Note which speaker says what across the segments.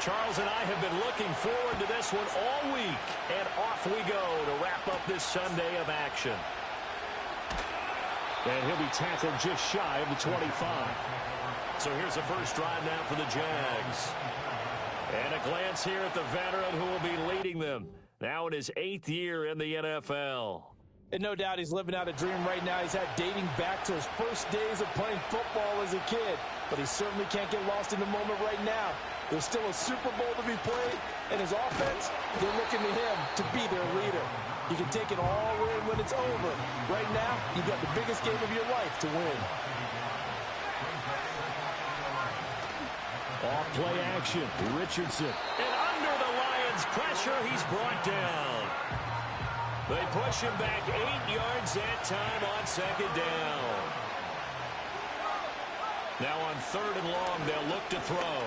Speaker 1: Charles and I have been looking forward to this one all week. And off we go to wrap up this Sunday of action. And he'll be tackled just shy of the 25. So here's the first drive now for the Jags. And a glance here at the veteran who will be leading them. Now in his 8th year in the NFL.
Speaker 2: And no doubt he's living out a dream right now. He's had dating back to his first days of playing football as a kid. But he certainly can't get lost in the moment right now. There's still a Super Bowl to be played. And his offense, they're looking to him to be their leader. You can take it all in when it's over. Right now, you've got the biggest game of your life to win.
Speaker 1: Off play action, Richardson. And under the Lions' pressure, he's brought down. They push him back 8 yards that time on second down. Now on 3rd and long, they'll look to throw.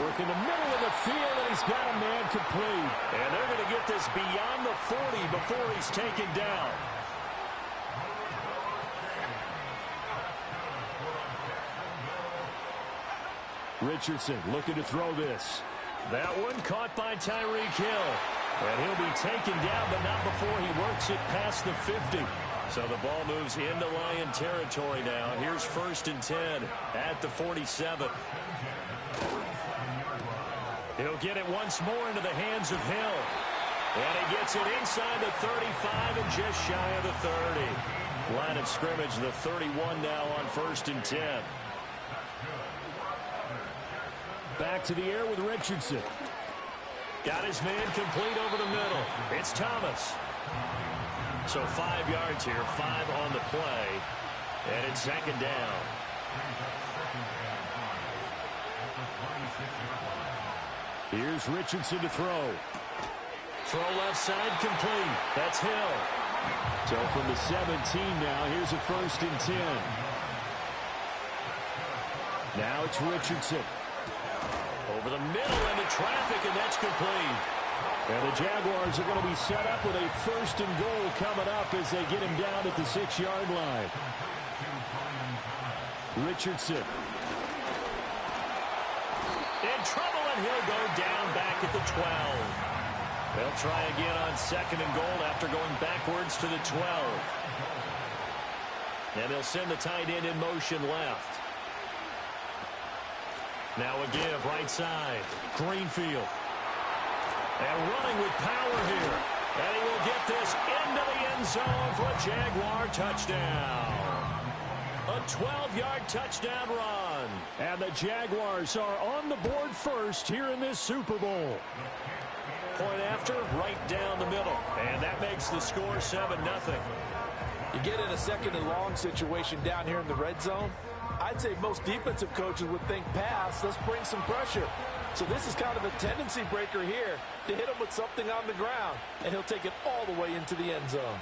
Speaker 1: Work in the middle of the field, and he's got a man complete. And they're going to get this beyond the 40 before he's taken down. Richardson looking to throw this. That one caught by Tyreek Hill. And he'll be taken down, but not before he works it past the 50. So the ball moves into Lion territory now. Here's 1st and 10 at the 47. He'll get it once more into the hands of Hill. And he gets it inside the 35 and just shy of the 30. Line of scrimmage, the 31 now on 1st and 10. Back to the air with Richardson. Got his man complete over the middle. It's Thomas. So 5 yards here, 5 on the play. And it's 2nd down. Here's Richardson to throw. Throw left side complete. That's Hill. So from the 17 now, here's a 1st and 10. Now it's Richardson. Over the middle into traffic, and that's complete. And the Jaguars are going to be set up with a 1st and goal coming up as they get him down at the 6-yard line. Richardson. In trouble, and he'll go down back at the 12. They'll try again on 2nd and goal after going backwards to the 12. And they'll send the tight end in motion left. Now a give right side. Greenfield. And running with power here. And he will get this into the end zone for a Jaguar touchdown. A 12-yard touchdown run. And the Jaguars are on the board first here in this Super Bowl. Point after, right down the middle. And that makes the score 7-0.
Speaker 2: You get in a 2nd and long situation down here in the red zone. I'd say most defensive coaches would think pass. Let's bring some pressure. So this is kind of a tendency breaker here to hit him with something on the ground. And he'll take it all the way into the end zone.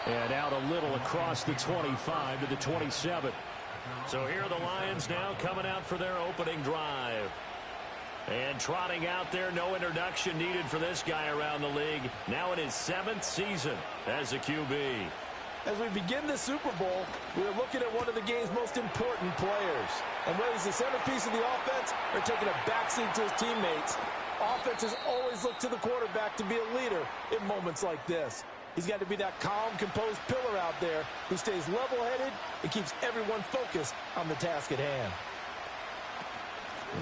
Speaker 1: And out a little across the 25 to the 27. So here are the Lions now coming out for their opening drive. And trotting out there, no introduction needed for this guy around the league. Now in his 7th season as a QB.
Speaker 2: As we begin the Super Bowl, we're looking at one of the game's most important players. And whether he's the centerpiece of the offense or taking a backseat to his teammates, offenses always look to the quarterback to be a leader in moments like this. He's got to be that calm, composed pillar out there who stays level-headed and keeps everyone focused on the task at hand.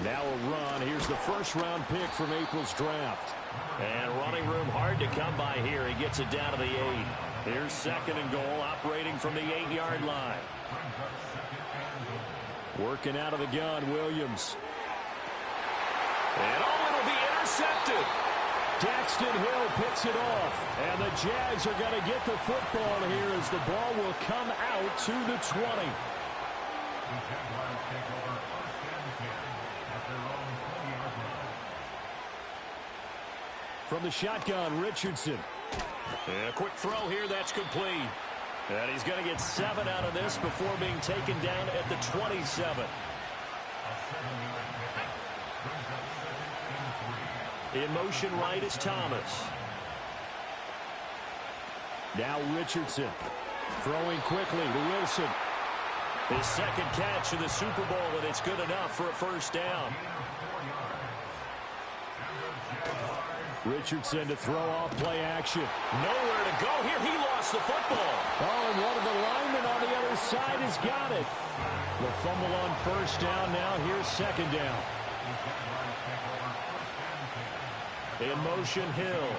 Speaker 1: Now a run. Here's the 1st-round pick from April's draft. And running room hard to come by here. He gets it down to the 8. Here's 2nd and goal, operating from the 8-yard line. Working out of the gun, Williams. And it'll be intercepted. Daxton Hill picks it off. And the Jags are going to get the football here as the ball will come out to the 20. From the shotgun, Richardson. And a quick throw here, that's complete. And he's going to get 7 out of this before being taken down at the 27. In motion right is Thomas. Now Richardson. Throwing quickly to Wilson. His second catch of the Super Bowl, and it's good enough for a first down. Richardson to throw off play action. Nowhere to go here. He lost the football. Oh, and one of the linemen on the other side has got it. The fumble on first down. Now here's second down. In motion, Hill.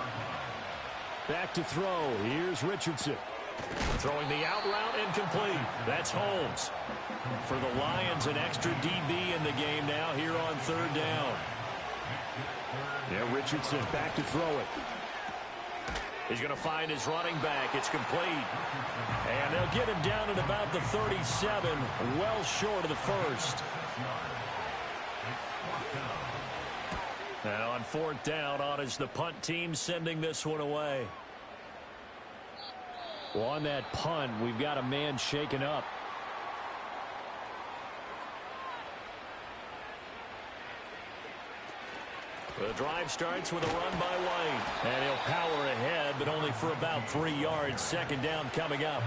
Speaker 1: Back to throw. Here's Richardson. Throwing the out route incomplete. That's Holmes. For the Lions, an extra DB in the game now here on third down. Yeah, Richardson back to throw it. He's going to find his running back. It's complete. And they'll get him down at about the 37, well short of the first. Now on fourth down, on is the punt team sending this one away. Well, on that punt, we've got a man shaken up. The drive starts with a run by White. And he'll power ahead, but only for about 3 yards. Second down coming up.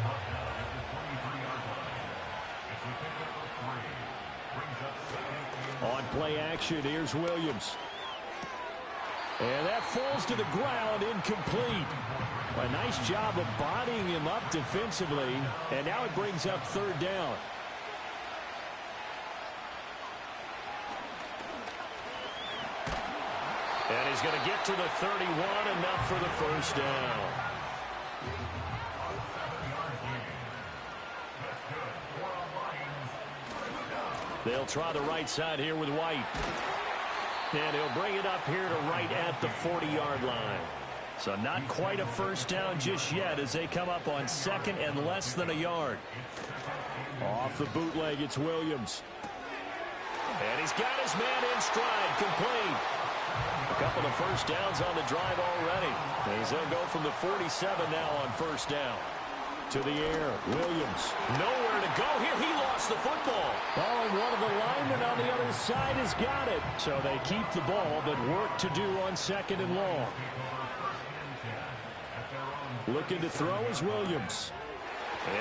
Speaker 1: On play action, here's Williams. And that falls to the ground, incomplete. A nice job of bodying him up defensively. And now it brings up third down. And he's going to get to the 31, enough for the first down. They'll try the right side here with White. And he'll bring it up here to right at the 40-yard line. So not quite a first down just yet as they come up on second and less than a yard. Off the bootleg, it's Williams. And he's got his man in stride, complete. A couple of first downs on the drive already. As they'll go from the 47 now on first down. To the air, Williams. Nowhere to go here. He lost the football. Oh, and one of the linemen on the other side has got it. So they keep the ball, but work to do on second and long. Looking to throw is Williams.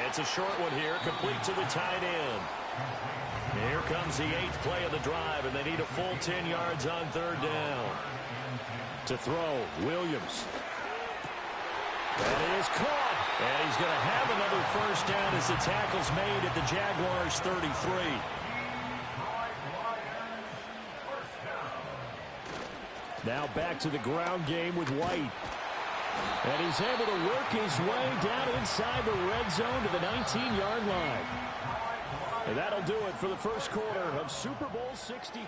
Speaker 1: It's a short one here, complete to the tight end. Here comes the 8th play of the drive, and they need a full 10 yards on third down. To throw, Williams. That is caught. And he's going to have another first down as the tackle's made at the Jaguars' 33. Now back to the ground game with White. And he's able to work his way down inside the red zone to the 19-yard line. And that'll do it for the first quarter of Super Bowl 65.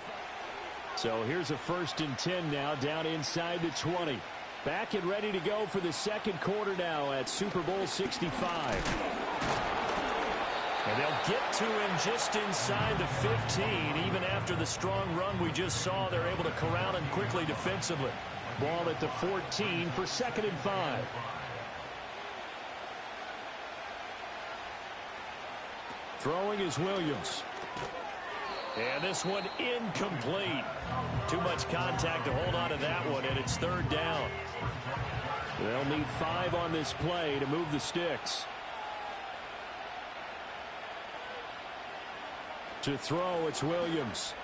Speaker 1: So here's a 1st and 10 now down inside the 20. Back and ready to go for the second quarter now at Super Bowl 65. And they'll get to him just inside the 15. Even after the strong run we just saw, they're able to corral him quickly defensively. Ball at the 14 for 2nd and 5. Throwing is Williams. And this one incomplete. Too much contact to hold on to that one, and it's third down. They'll need 5 on this play to move the sticks. To throw, it's Williams.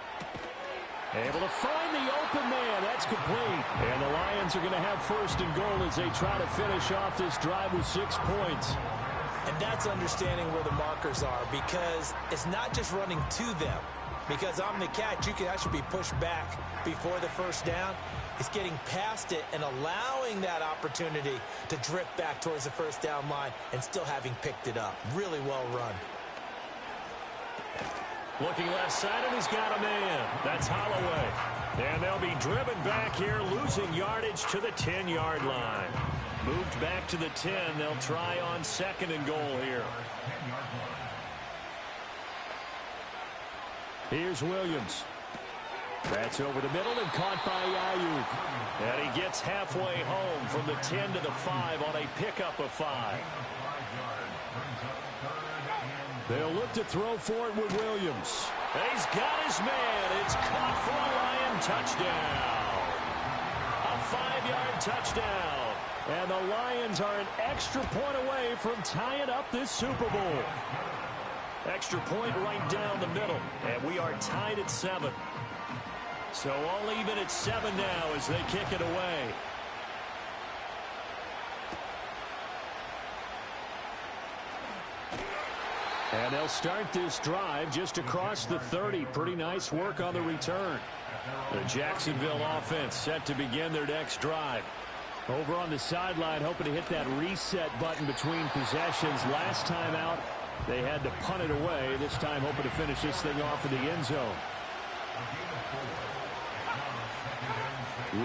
Speaker 1: Able to find the open man. That's complete. And the Lions are going to have 1st and goal as they try to finish off this drive with 6 points.
Speaker 2: And that's understanding where the markers are, because it's not just running to them. Because on the catch, you can actually be pushed back before the first down. It's getting past it and allowing that opportunity to drift back towards the first down line and still having picked it up. Really well run.
Speaker 1: Looking left side, and he's got a man. That's Holloway. And they'll be driven back here, losing yardage to the 10-yard line. Moved back to the 10. They'll try on 2nd and goal here. Here's Williams. That's over the middle and caught by Ayuk. And he gets halfway home from the 10 to the 5 on a pickup of 5. They'll look to throw for it with Williams. And he's got his man. It's caught for a Lion touchdown. A 5-yard touchdown. And the Lions are an extra point away from tying up this Super Bowl. Extra point right down the middle, and we are tied at 7. So all even at 7 now as they kick it away. And they'll start this drive just across the 30. Pretty nice work on the return. The Jacksonville offense set to begin their next drive. Over on the sideline, hoping to hit that reset button between possessions. Last time out, they had to punt it away. This time, hoping to finish this thing off in the end zone.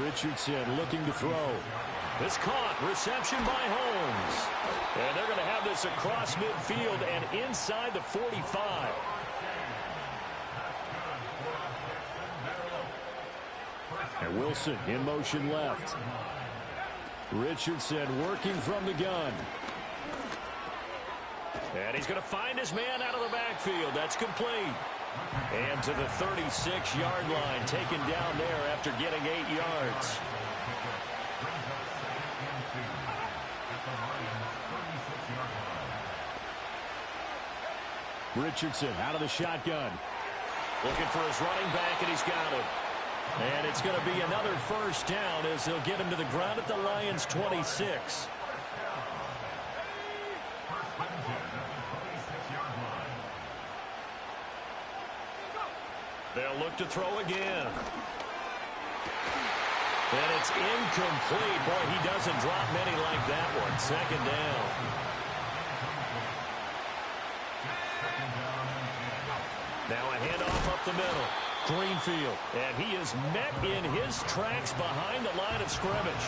Speaker 1: Richardson looking to throw. It's caught. Reception by Holmes. And they're going to have this across midfield and inside the 45. And Wilson in motion left. Richardson working from the gun. And he's going to find his man out of the backfield. That's complete. And to the 36-yard line, taken down there after getting 8 yards. Richardson out of the shotgun. Looking for his running back, and he's got him. And it's going to be another first down as they'll get him to the ground at the Lions' 26. They'll look to throw again. And it's incomplete. Boy, he doesn't drop many like that one. Second down. Now a handoff up the middle. Greenfield. And he is met in his tracks behind the line of scrimmage.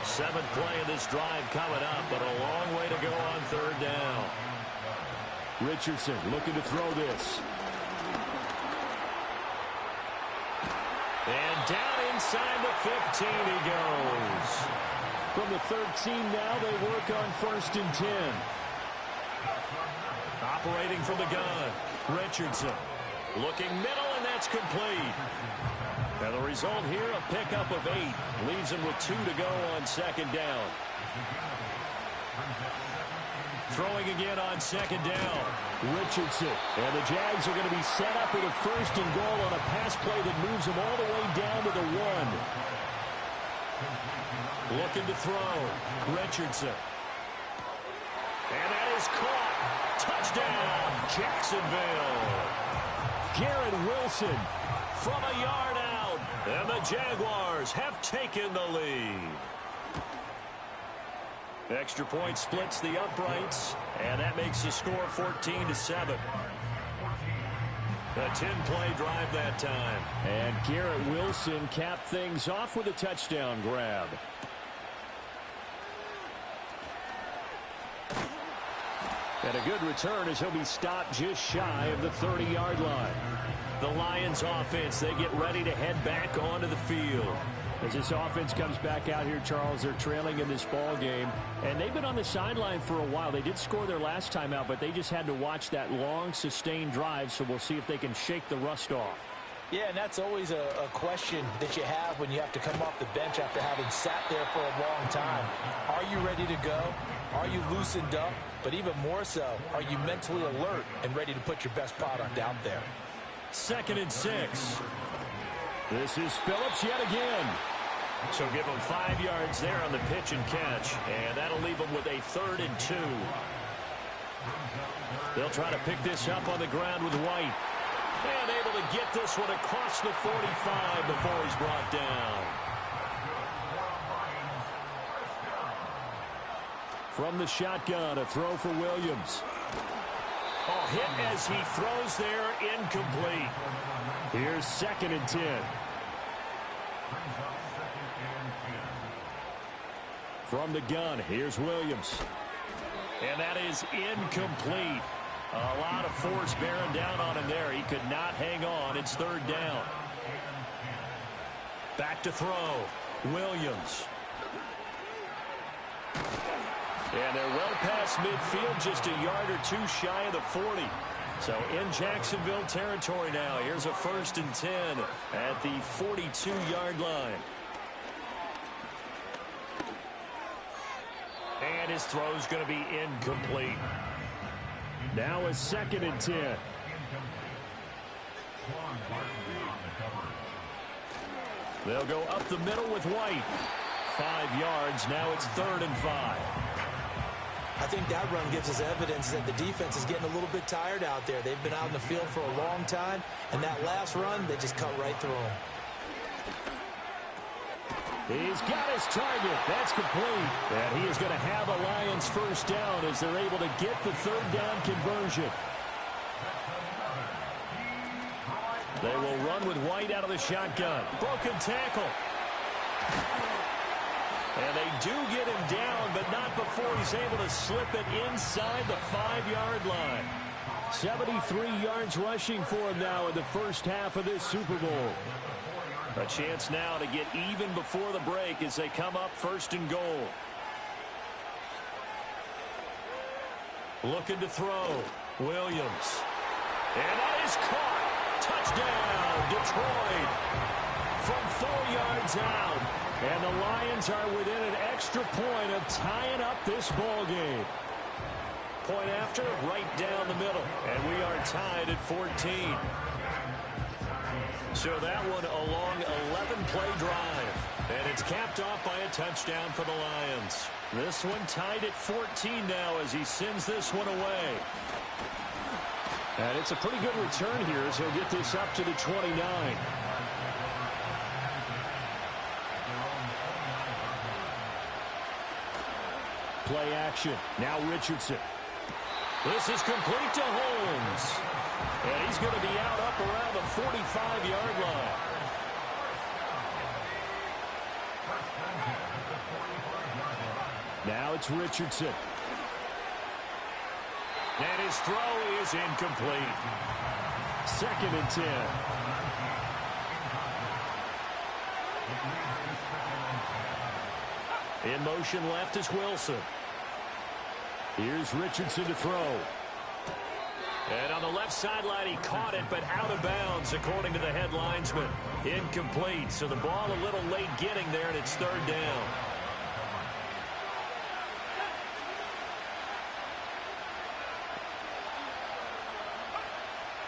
Speaker 1: 7th play of this drive coming up, but a long way to go on 3rd down. Richardson looking to throw this. And down inside the 15 he goes. From the 13 now, they work on 1st and 10. Operating from the gun, Richardson. Looking middle, and that's complete. And the result here, a pickup of 8. Leaves him with 2 to go on 2nd down. Throwing again on 2nd down. Richardson. And the Jags are going to be set up with a 1st and goal on a pass play that moves them all the way down to the 1. Looking to throw. Richardson. And that is caught. Touchdown, Jacksonville. Garrett Wilson from a yard out. And the Jaguars have taken the lead. Extra point splits the uprights, and that makes the score 14-7. A 10-play drive that time. And Garrett Wilson capped things off with a touchdown grab. And a good return as he'll be stopped just shy of the 30-yard line. The Lions offense, they get ready to head back onto the field. As this offense comes back out here, Charles, they're trailing in this ball game. And they've been on the sideline for a while. They did score their last time out, but they just had to watch that long, sustained drive. So we'll see if they can shake the rust off.
Speaker 2: Yeah, and that's always a question that you have when you have to come off the bench after having sat there for a long time. Are you ready to go? Are you loosened up? But even more so, are you mentally alert and ready to put your best product out there?
Speaker 1: 2nd and 6. This is Phillips yet again. So give him 5 yards there on the pitch and catch. And that'll leave him with a 3rd and 2. They'll try to pick this up on the ground with White. And able to get this one across the 45 before he's brought down. From the shotgun, a throw for Williams. Oh, hit as he throws there, incomplete. Here's 2nd and 10. From the gun, here's Williams. And that is incomplete. A lot of force bearing down on him there. He could not hang on. It's 3rd down. Back to throw. Williams. And they're well past midfield, just a yard or 2 shy of the 40. So in Jacksonville territory now. Here's a 1st and 10 at the 42-yard line. And his throw's going to be incomplete. Now a 2nd and 10. They'll go up the middle with White. 5 yards. Now it's 3rd and 5.
Speaker 2: I think that run gives us evidence that the defense is getting a little bit tired out there. They've been out in the field for a long time, and that last run, they just cut right through them.
Speaker 1: He's got his target. That's complete. And he is going to have a Lions first down as they're able to get the 3rd down conversion. They will run with White out of the shotgun. Broken tackle. And they do get him down, but not before he's able to slip it inside the 5-yard line. 73 yards rushing for him now in the first half of this Super Bowl. A chance now to get even before the break as they come up 1st and goal. Looking to throw. Williams. And that is caught. Touchdown, Detroit. From 4 yards out. And the Lions are within an extra point of tying up this ball game. Point after, right down the middle. And we are tied at 14. So that one a long 11-play drive. And it's capped off by a touchdown for the Lions. This one tied at 14 now as he sends this one away. And it's a pretty good return here as he'll get this up to the 29. Play action. Now Richardson. This is complete to Holmes. And he's going to be out up around the 45-yard line. Now it's Richardson. And his throw is incomplete. 2nd and 10. In motion left is Wilson. Here's Richardson to throw. And on the left sideline, he caught it, but out of bounds, according to the head linesman. Incomplete, so the ball a little late getting there, and it's 3rd down.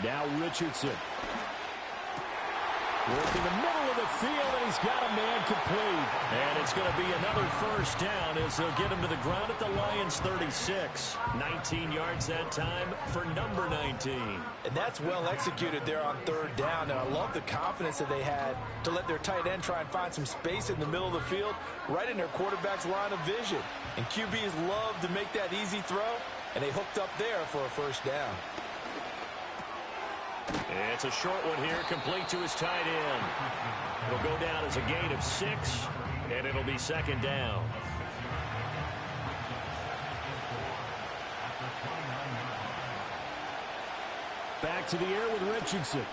Speaker 1: Now Richardson. Working the middle of the field, and he's got a man complete. And it's going to be another first down as they'll get him to the ground at the Lions' 36. 19 yards that time for number 19.
Speaker 2: And that's well executed there on 3rd down. And I love the confidence that they had to let their tight end try and find some space in the middle of the field, right in their quarterback's line of vision. And QBs love to make that easy throw, and they hooked up there for a first down.
Speaker 1: It's a short one here, complete to his tight end. It'll go down as a gain of 6, and it'll be 2nd down. Back to the air with Richardson.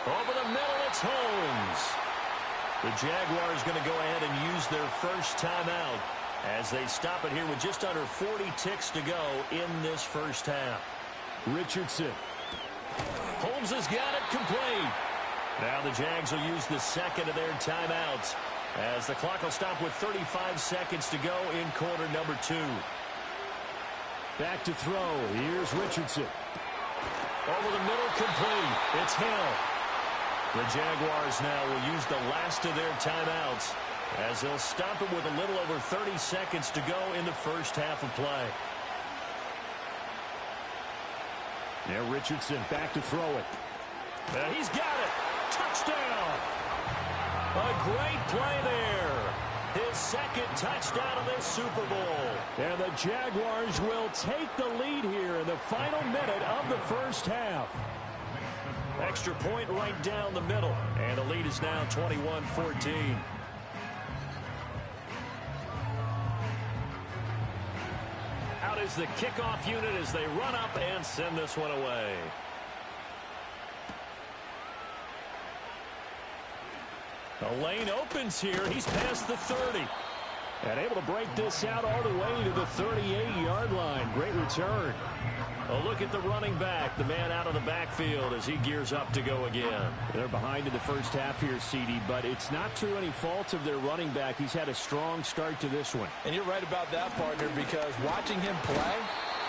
Speaker 1: Over the middle, it's Holmes. The Jaguars going to go ahead and use their first timeout as they stop it here with just under 40 ticks to go in this first half. Richardson. Holmes has got it complete. Now the Jags will use the 2nd of their timeouts as the clock will stop with 35 seconds to go in quarter number 2. Back to throw. Here's Richardson. Over the middle, complete. It's Hill. The Jaguars now will use the last of their timeouts as they'll stop it with a little over 30 seconds to go in the first half of play. Now Richardson back to throw it. And he's got it. Touchdown. A great play there. His 2nd touchdown of this Super Bowl. And the Jaguars will take the lead here in the final minute of the first half. Extra point right down the middle. And the lead is now 21-14. Out is the kickoff unit as they run up and send this one away. The lane opens here. He's past the 30. And able to break this out all the way to the 38-yard line. Great return. A look at the running back, the man out of the backfield as he gears up to go again. They're behind in the first half here, CD, but it's not through any fault of their running back. He's had a strong start to this one.
Speaker 2: And you're right about that, partner, because watching him play,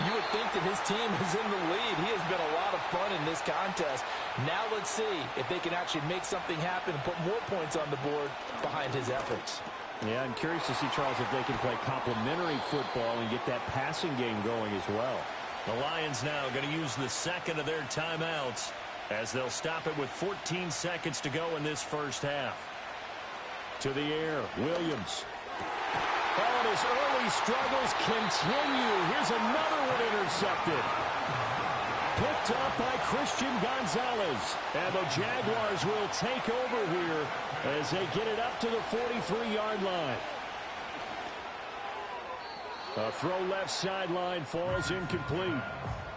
Speaker 2: You would think that his team is in the lead. He has been a lot of fun in this contest. Now let's see if they can actually make something happen and put more points on the board behind his efforts.
Speaker 1: Yeah, I'm curious to see, Charles, if they can play complementary football and get that passing game going as well. The Lions now going to use the second of their timeouts as they'll stop it with 14 seconds to go in this first half. To the air, Williams. Oh, and his early struggles continue. Here's another one intercepted. Picked up by Christian Gonzalez. And the Jaguars will take over here as they get it up to the 43-yard line. A throw left sideline falls incomplete.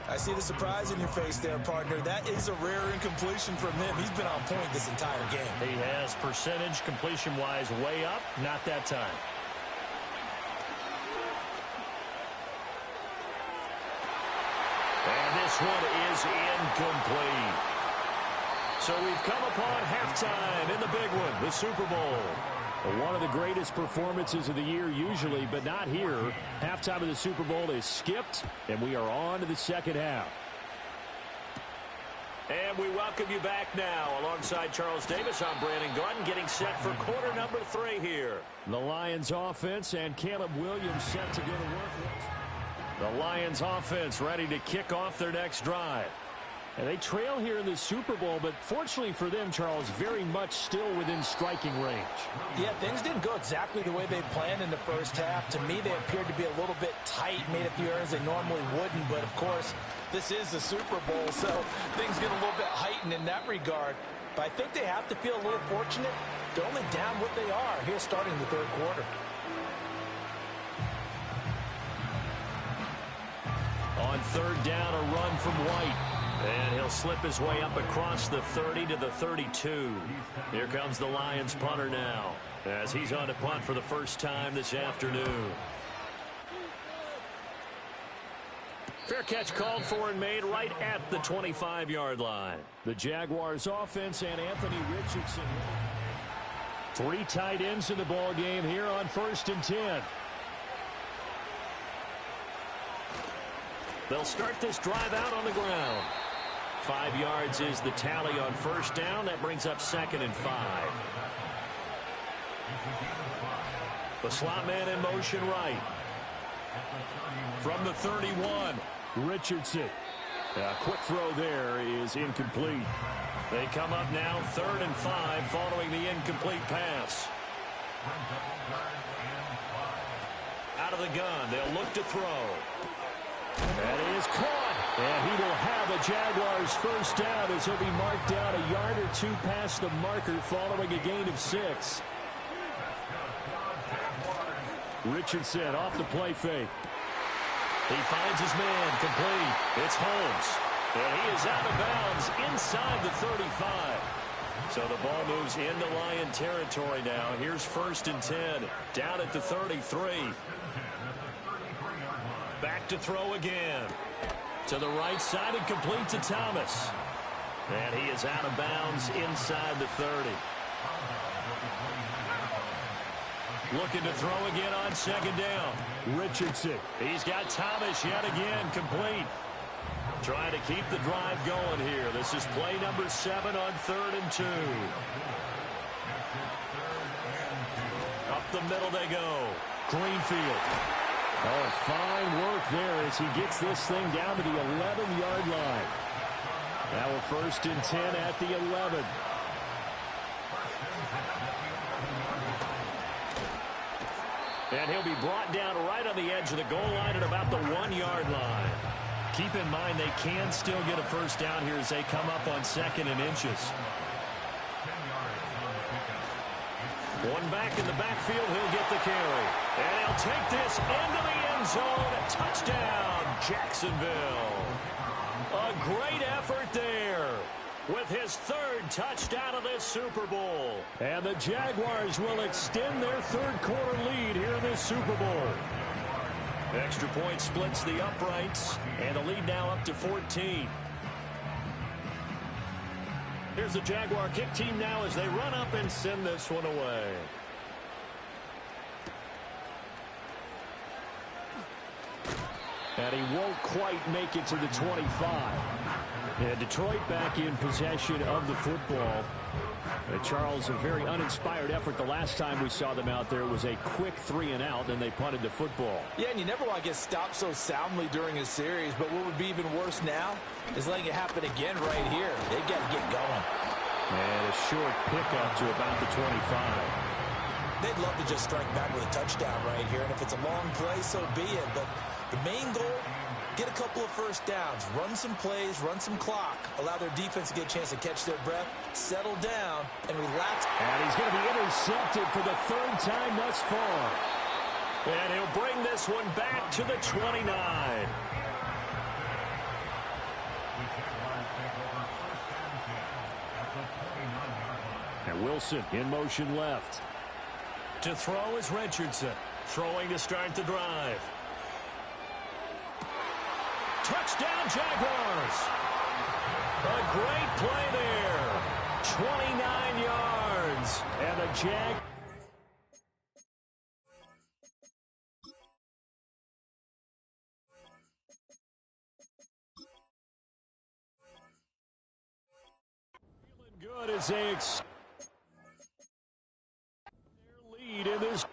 Speaker 2: I see the surprise in your face there, partner. That is a rare incompletion from him. He's been on point this entire game.
Speaker 1: He has percentage completion-wise way up. Not that time. And this one is incomplete. So we've come upon halftime in the big one, the Super Bowl. One of the greatest performances of the year usually, but not here. Halftime of the Super Bowl is skipped, and we are on to the second half. And we welcome you back now. Alongside Charles Davis, I'm Brandon Gaudin, getting set for quarter number 3 here. The Lions offense and Caleb Williams set to go to work. The Lions offense ready to kick off their next drive. And they trail here in the Super Bowl, but fortunately for them, Charles, very much still within striking range.
Speaker 2: Yeah, things didn't go exactly the way they planned in the first half. To me, they appeared to be a little bit tight, made a few errors they normally wouldn't. But, of course, this is the Super Bowl, so things get a little bit heightened in that regard. But I think they have to feel a little fortunate. They're only down what they are here starting the third quarter.
Speaker 1: On third down, a run from White. And he'll slip his way up across the 30 to the 32. Here comes the Lions punter now, as he's on to punt for the first time this afternoon. Fair catch called for and made right at the 25-yard line. The Jaguars offense and Anthony Richardson. 3 tight ends in the ball game here on 1st and 10. They'll start this drive out on the ground. 5 yards is the tally on first down. That brings up 2nd and 5. The slot man in motion right. From the 31, Richardson. A quick throw there is incomplete. They come up now 3rd and 5 following the incomplete pass. Out of the gun, they'll look to throw. That is caught. And he will have a Jaguars first down as he'll be marked down a yard or 2 past the marker following a gain of 6. Richardson off the play fake. He finds his man complete. It's Holmes. And he is out of bounds inside the 35. So the ball moves into Lion territory now. Here's 1st and 10. Down at the 33. Back to throw again. To the right side and complete to Thomas. And he is out of bounds inside the 30. Looking to throw again on 2nd down. Richardson. He's got Thomas yet again complete. Trying to keep the drive going here. This is play number 7 on 3rd and 2. Up the middle they go. Greenfield. Oh, fine work there as he gets this thing down to the 11-yard line. Now a 1st and 10 at the 11. And he'll be brought down right on the edge of the goal line at about the 1-yard line. Keep in mind they can still get a first down here as they come up on 2nd and inches. One back in the backfield, he'll get the carry. And he'll take this into the end zone. Touchdown, Jacksonville. A great effort there with his 3rd touchdown of this Super Bowl. And the Jaguars will extend their 3rd quarter lead here in this Super Bowl. Extra point splits the uprights, and the lead now up to 14. Here's the Jaguar kick team now as they run up and send this one away. And he won't quite make it to the 25. And Detroit back in possession of the football. Charles, a very uninspired effort. The last time we saw them out there was a quick 3-and-out, and they punted the football.
Speaker 2: Yeah, and you never want to get stopped so soundly during a series, but what would be even worse now is letting it happen again right here. They've got to get going.
Speaker 1: And a short pickup to about the 25.
Speaker 3: They'd love to just strike back with a touchdown right here, and if it's a long play, so be it. But the main goal, get a couple of first downs, run some plays, run some clock, allow their defense to get a chance to catch their breath, settle down, and relax.
Speaker 1: And he's going to be intercepted for the third time thus far. And he'll bring this one back to the 29. And Wilson in motion left. To throw is Richardson. Throwing to start the drive. Touchdown, Jaguars. A great play there. 29 yards. And the Jag. Feeling good as they their lead in this.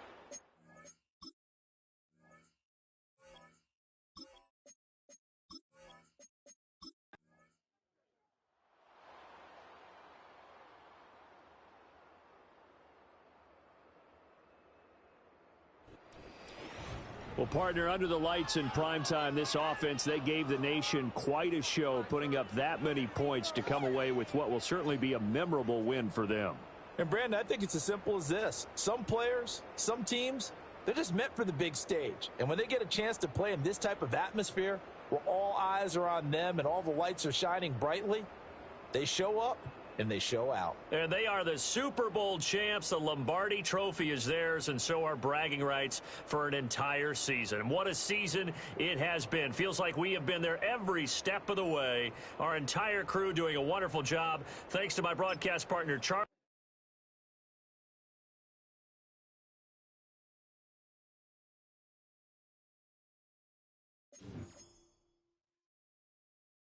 Speaker 1: Well, partner, under the lights in primetime, this offense, they gave the nation quite a show, putting up that many points to come away with what will certainly be a memorable win for them.
Speaker 2: And, Brandon, I think it's as simple as this. Some players, some teams, they're just meant for the big stage. And when they get a chance to play in this type of atmosphere, where all eyes are on them and all the lights are shining brightly, they show up and they show out.
Speaker 1: And they are the Super Bowl champs. The Lombardi Trophy is theirs, and so are bragging rights for an entire season. What a season it has been. Feels like we have been there every step of the way. Our entire crew doing a wonderful job. Thanks to my broadcast partner, Charles.